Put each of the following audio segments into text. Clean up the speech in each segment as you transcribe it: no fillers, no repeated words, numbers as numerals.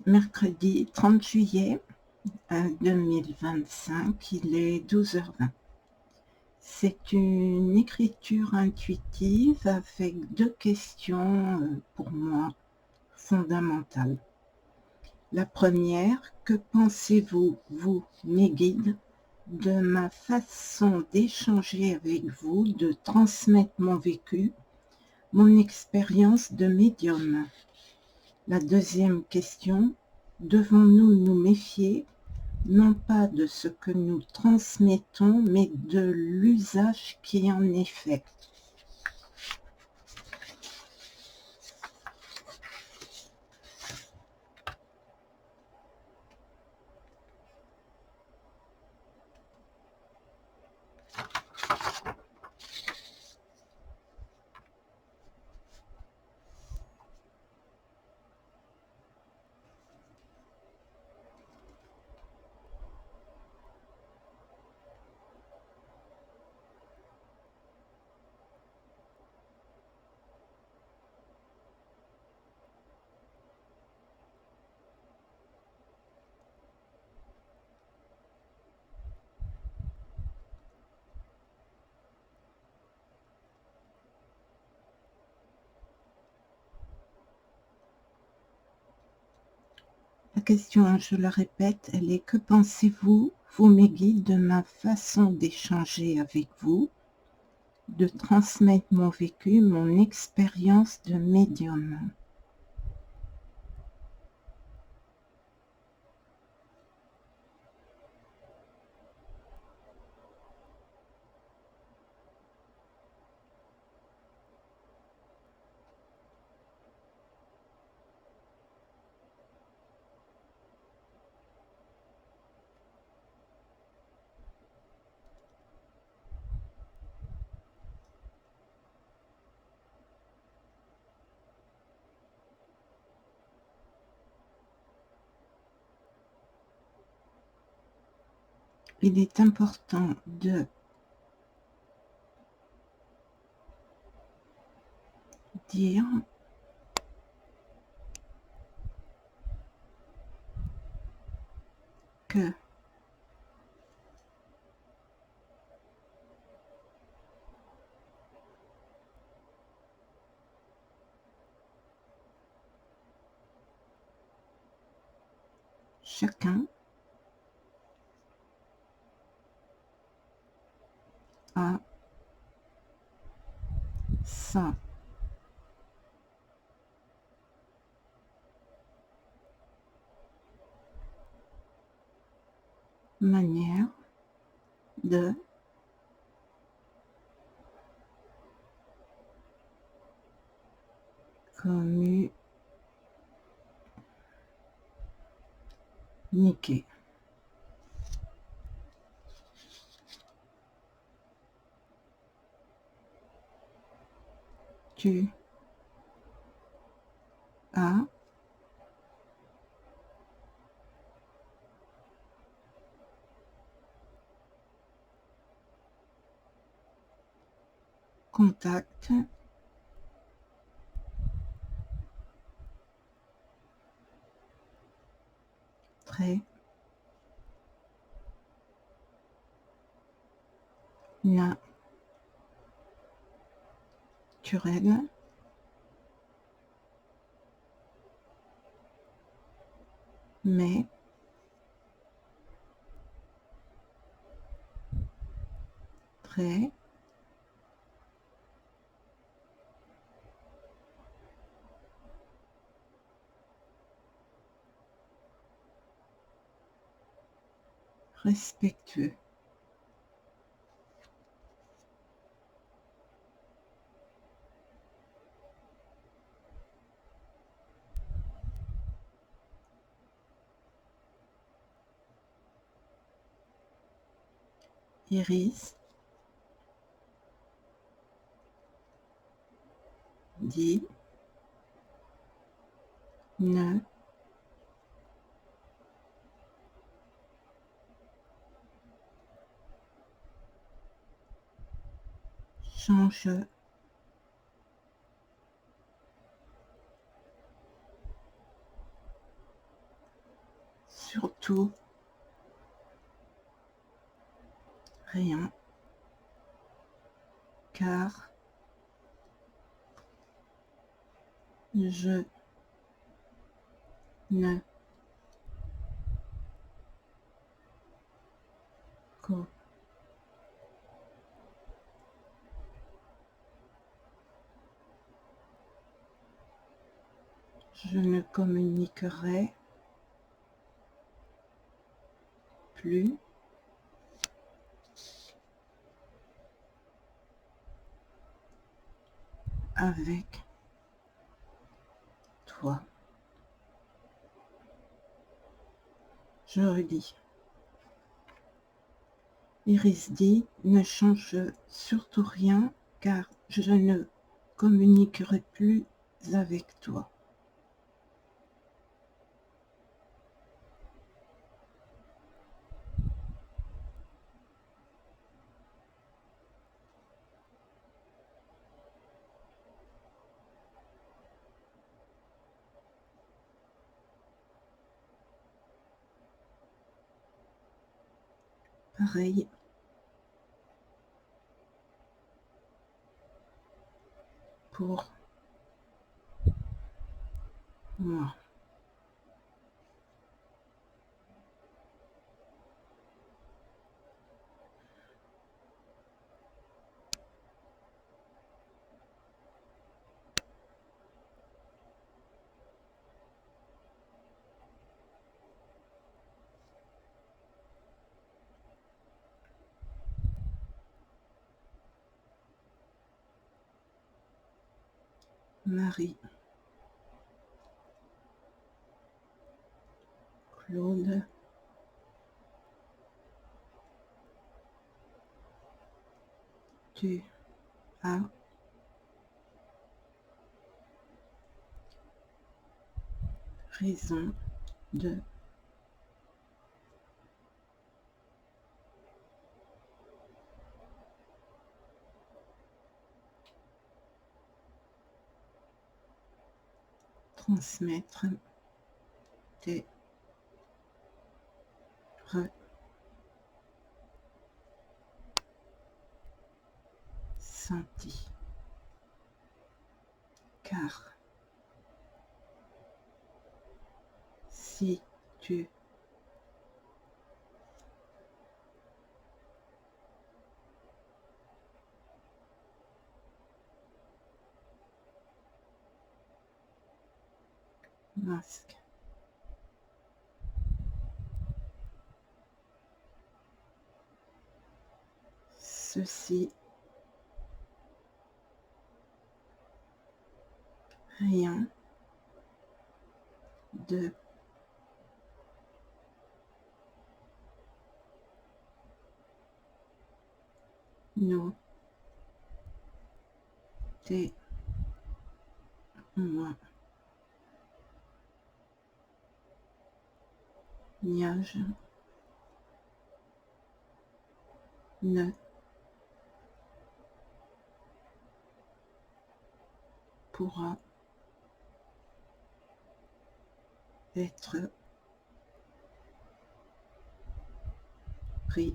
Mercredi 30 juillet 2025, il est 12h20. C'est une écriture intuitive avec deux questions pour moi fondamentales. La première, que pensez-vous, vous, mes guides, de ma façon d'échanger avec vous, de transmettre mon vécu, mon expérience de médium? La deuxième question, devons-nous nous méfier non pas de ce que nous transmettons, mais de l'usage qui en est fait? La question, je le répète, elle est: que pensez-vous, vous mes guides, de ma façon d'échanger avec vous, de transmettre mon vécu, mon expérience de médium? Il est important de dire que chacun a sa manière de communiquer. Tu as contact très naturel mais très respectueux. Iris dit: ne change tout, rien, car je ne co- je ne communiquerai plus avec toi. Je redis. Iris dit, ne change surtout rien, car je ne communiquerai plus avec toi. Pareil pour moi. Marie, Claude, tu as raison de transmettre tes ressentis, car si tu masques ceci, rien de nous témoignage ne pourra être pris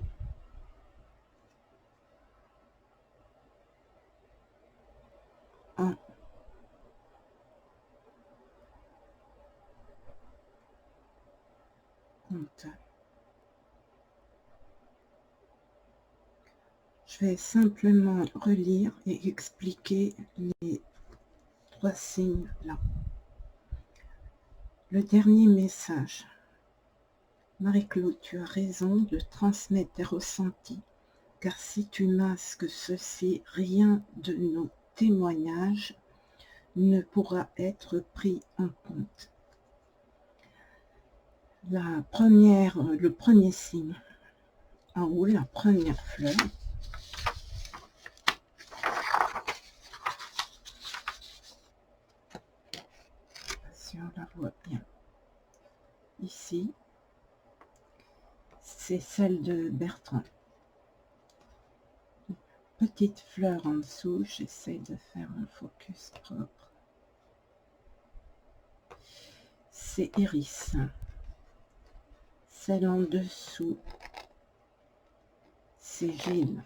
en compte. Je vais simplement relire et expliquer les 3 signes là. Le dernier message. Marie-Claude, tu as raison de transmettre tes ressentis, car si tu masques ceci, rien de nos témoignages ne pourra être pris en compte. Le premier signe, en haut, la première fleur. Si on la voit bien. Ici, c'est celle de Bertrand. Petite fleur en dessous, j'essaie de faire un focus propre. C'est Iris. Celle en dessous, c'est Gilles.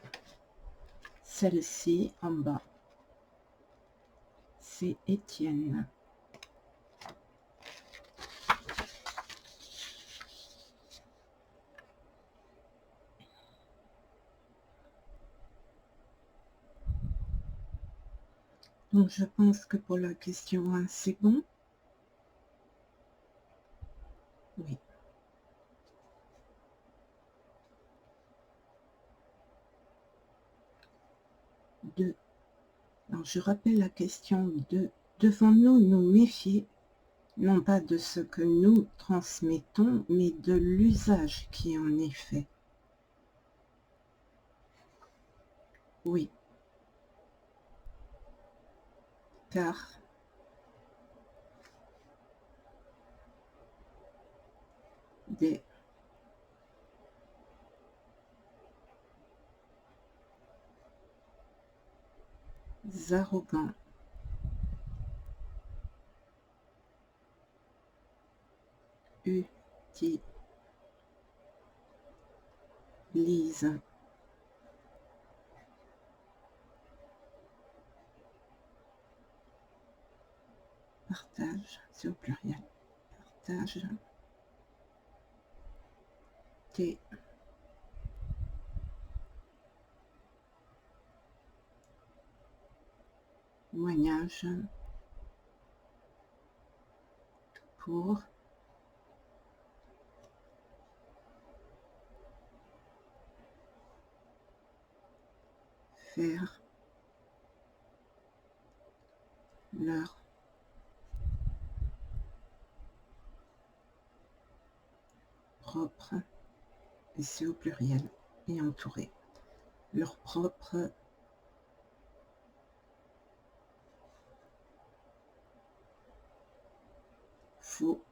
Celle-ci en bas, c'est Étienne. Donc je pense que pour la question 1, c'est bon. Oui. Deux. Alors je rappelle la question 2. Devons-nous nous méfier, non pas de ce que nous transmettons, mais de l'usage qui en est fait? Oui. Car des arrogants utilisent partage, c'est au pluriel, partage témoignages pour faire leur propre, et c'est au pluriel, et entouré, leur propre faux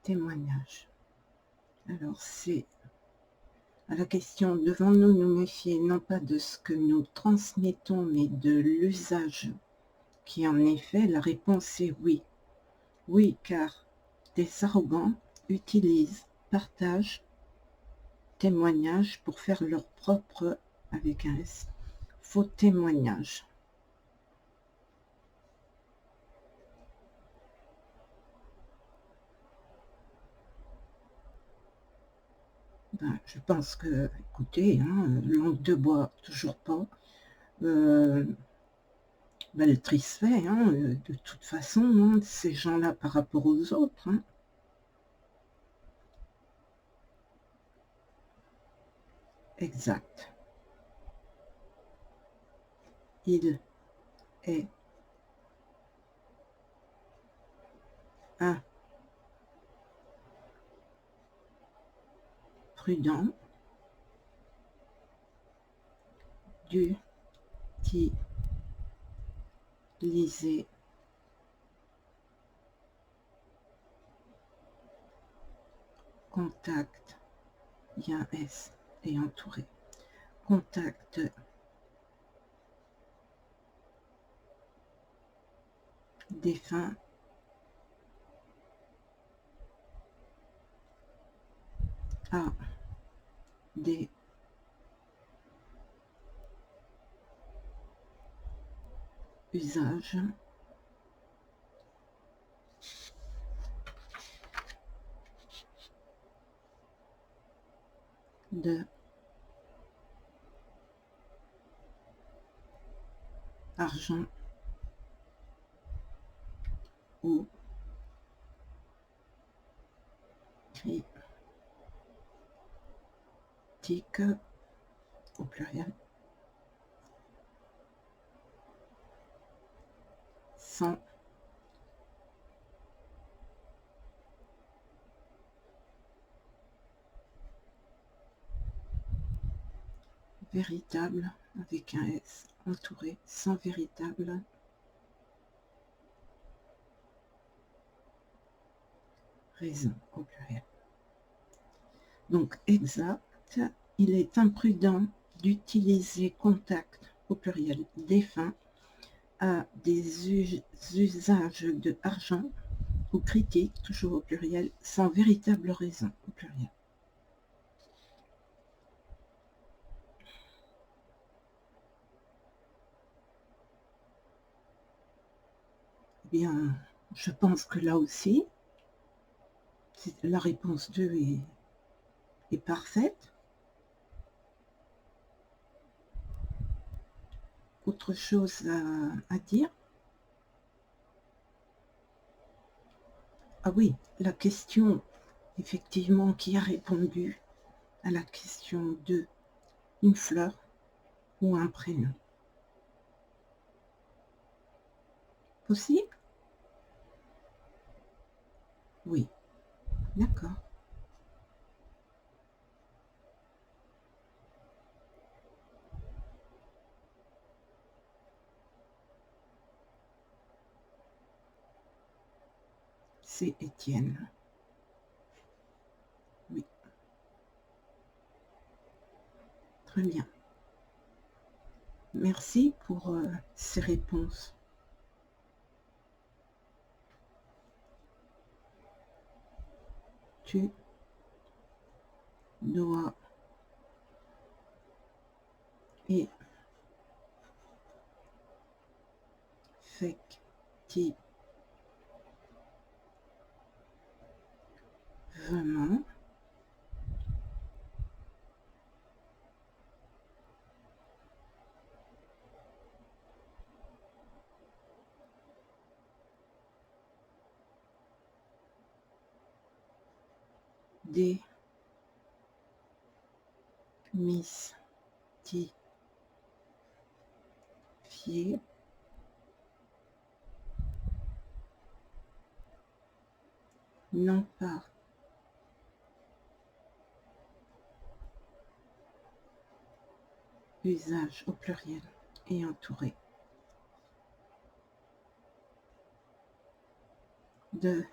témoignage. Alors c'est à la question, devons-nous nous méfier non pas de ce que nous transmettons, mais de l'usage qui en est fait? La réponse est oui. Oui, car des arrogants utilisent, partagent, témoignage pour faire leur propre, avec un S, faux témoignage. Ben, je pense que, écoutez, langue de bois, toujours pas. Ben, le triste fait, de toute façon, ces gens-là par rapport aux autres. Exact. Il est imprudent d'utiliser contact, il y a un S et entouré, contact défunt à des usages de argent ou critique au pluriel sans véritable, avec un S entouré, sans véritable raison au pluriel. Donc exact, il est imprudent d'utiliser contact au pluriel, défunt, à des usages de argent, ou critiques, toujours au pluriel, sans véritable raison, au pluriel. Eh bien, je pense que là aussi, la réponse 2 est parfaite. Autre chose à dire? Ah oui, la question, effectivement, qui a répondu à la question 2, une fleur ou un prénom? Possible? Oui, d'accord. C'est Étienne. Oui, très bien. Merci pour ces réponses. Tu dois effectivement démystifier non pas usage au pluriel et entouré de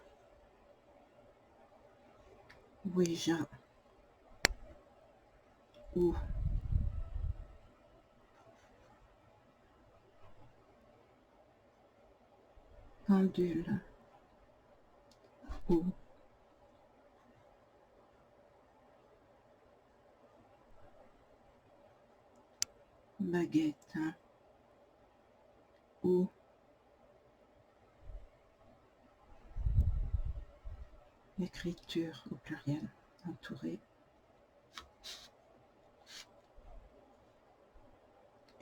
Ouija ou pendule ou baguette ou écriture au pluriel entouré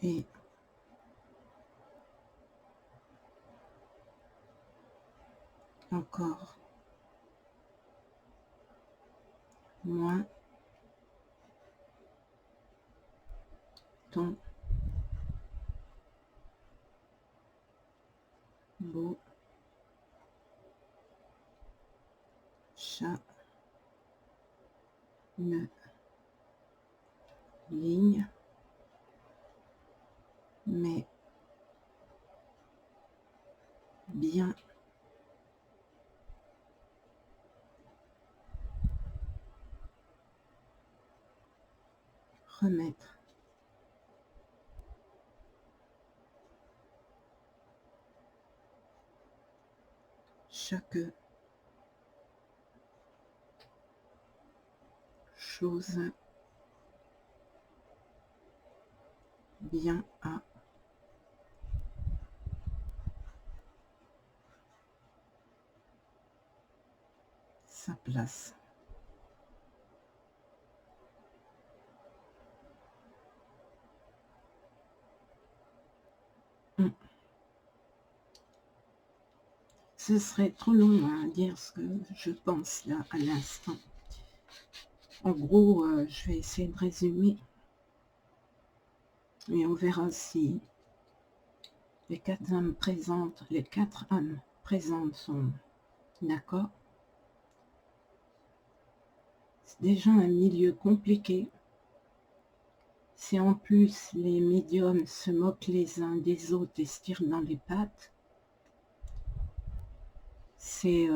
et encore moins ton beau chat ne ligne mais bien remettre chaque chose bien à sa place. Ce serait trop long à dire ce que je pense là à l'instant. En gros, je vais essayer de résumer et on verra si les quatre âmes présentes sont d'accord. C'est déjà un milieu compliqué. Si en plus les médiums se moquent les uns des autres et se tirent dans les pattes, c'est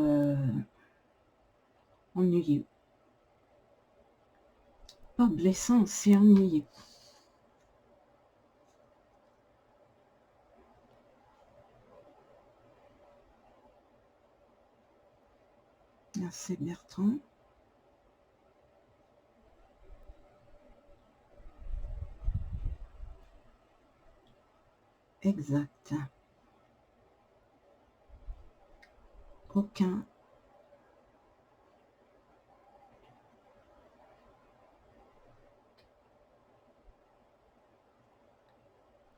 ennuyeux. Pas blessant, c'est ennuyeux. bien c'est Bertrand. Exact. Aucun.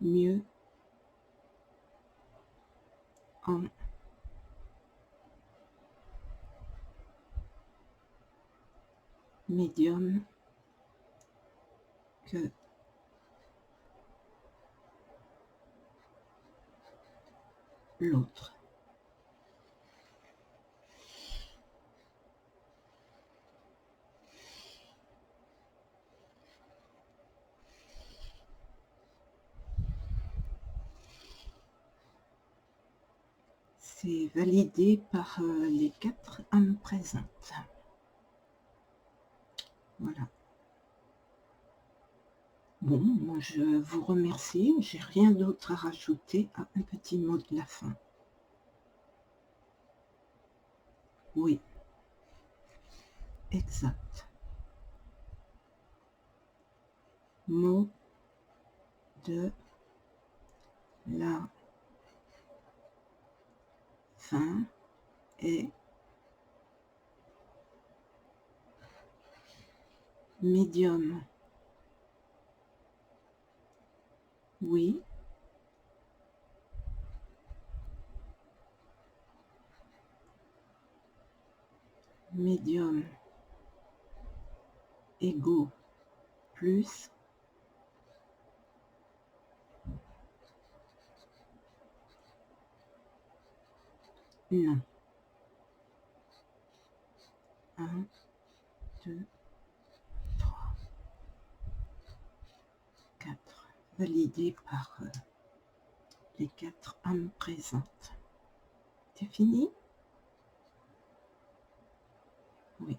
Mieux en médium que l'autre. C'est validé par les 4 âmes présentes. Voilà. Bon, moi je vous remercie. J'ai rien d'autre à rajouter. Ah, un petit mot de la fin. Oui, exact. Mot de la fin est médium. Oui, médium égaux plus non. 1, 2, 3, 4. Validé par les 4 âmes présentes. C'est fini? Oui.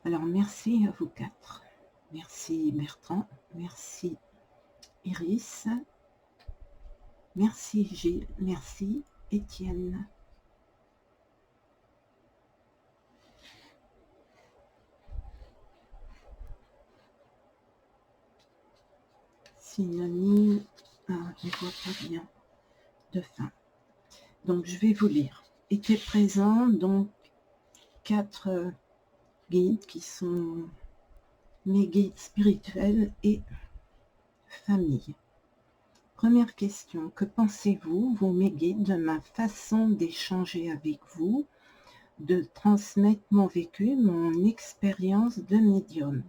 Alors merci à vous 4. Merci Bertrand. Merci Iris. Merci Gilles. Merci Étienne. Synonyme, je ne vois pas bien, de fin. Donc je vais vous lire. Étaient présents donc 4 guides qui sont mes guides spirituels et famille. Première question, que pensez-vous, vous mes guides, de ma façon d'échanger avec vous, de transmettre mon vécu, mon expérience de médium?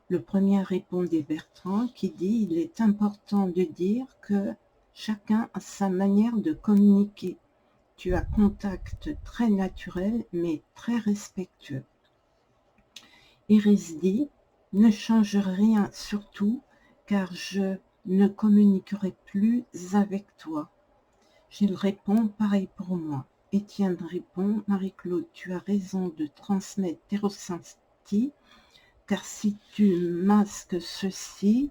Le premier répondait Bertrand qui dit « Il est important de dire que chacun a sa manière de communiquer. Tu as contact très naturel mais très respectueux. » Iris dit « Ne change rien surtout car je ne communiquerai plus avec toi. » Gilles répond « Pareil pour moi. » Étienne répond « Marie-Claude, tu as raison de transmettre tes ressentis car si tu masques ceci,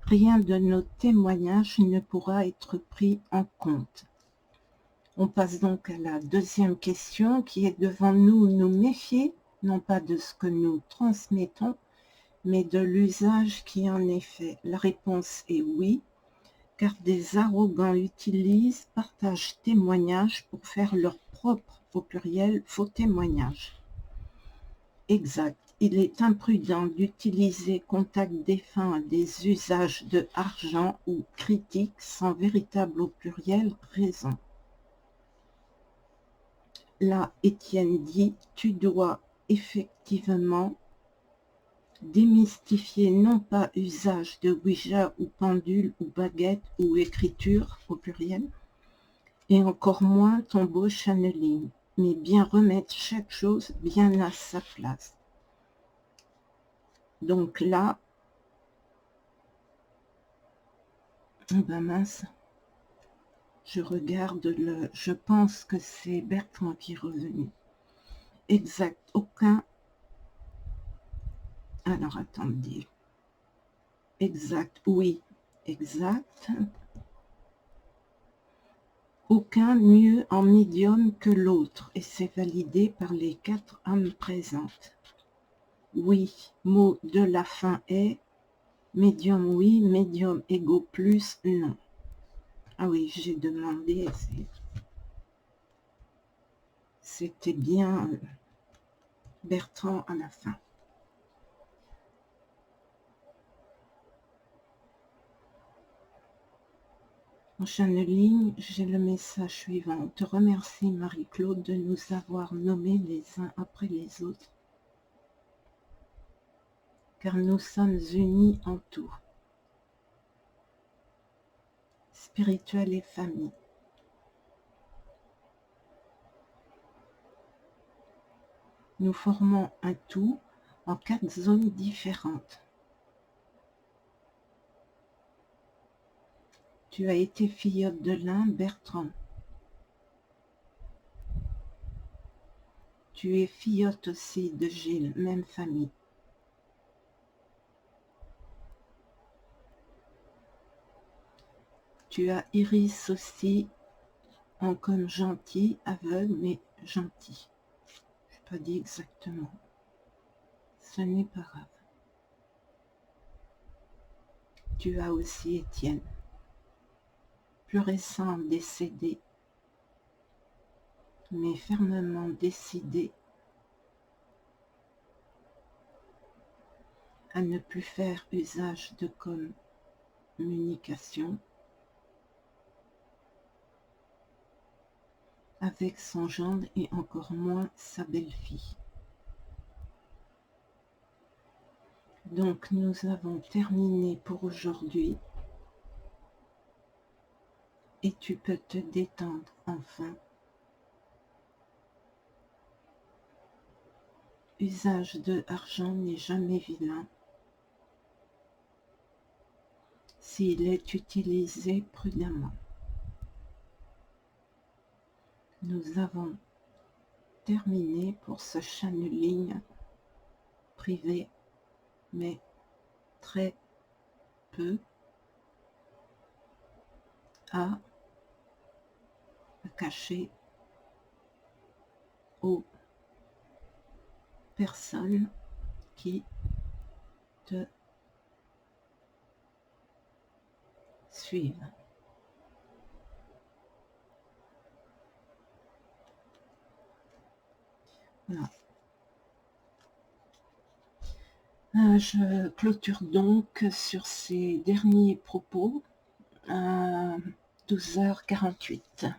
rien de nos témoignages ne pourra être pris en compte. » On passe donc à la deuxième question qui est devant nous, nous méfier, non pas de ce que nous transmettons, mais de l'usage qui en est fait. La réponse est oui, car des arrogants utilisent, partagent témoignages pour faire leur propre, au pluriel, faux témoignages. Exact. Il est imprudent d'utiliser contact défunt à des usages de argent ou critiques sans véritable, au pluriel, raison. Là, Étienne dit, tu dois effectivement démystifier non pas usage de Ouija ou pendule ou baguette ou écriture, au pluriel, et encore moins ton beau channeling, mais bien remettre chaque chose bien à sa place. Donc là, ben mince, je regarde je pense que c'est Bertrand qui est revenu. Exact, aucun. Alors attendez. Exact, oui, exact. Aucun mieux en médium que l'autre, et c'est validé par les 4 âmes présentes. Oui, mot de la fin est médium oui, médium égaux plus non. Ah oui, j'ai demandé, c'était bien Bertrand à la fin. En ligne, j'ai le message suivant. On te remercie Marie-Claude de nous avoir nommés les uns après les autres, car nous sommes unis en tout, spirituel et famille. Nous formons un tout en 4 zones différentes. Tu as été filleule de l'un, Bertrand. Tu es filleule aussi de Gilles, même famille. Tu as Iris aussi, en comme gentil, aveugle, mais gentil. Je n'ai pas dit exactement. Ce n'est pas grave. Tu as aussi Étienne, plus récent décédé, mais fermement décidé à ne plus faire usage de communication avec son gendre et encore moins sa belle-fille. Donc nous avons terminé pour aujourd'hui et tu peux te détendre enfin. Usage de argent n'est jamais vilain s'il est utilisé prudemment. Nous avons terminé pour ce channeling privé, mais très peu à cacher aux personnes qui te suivent. Voilà. Je clôture donc sur ces derniers propos à 12h48.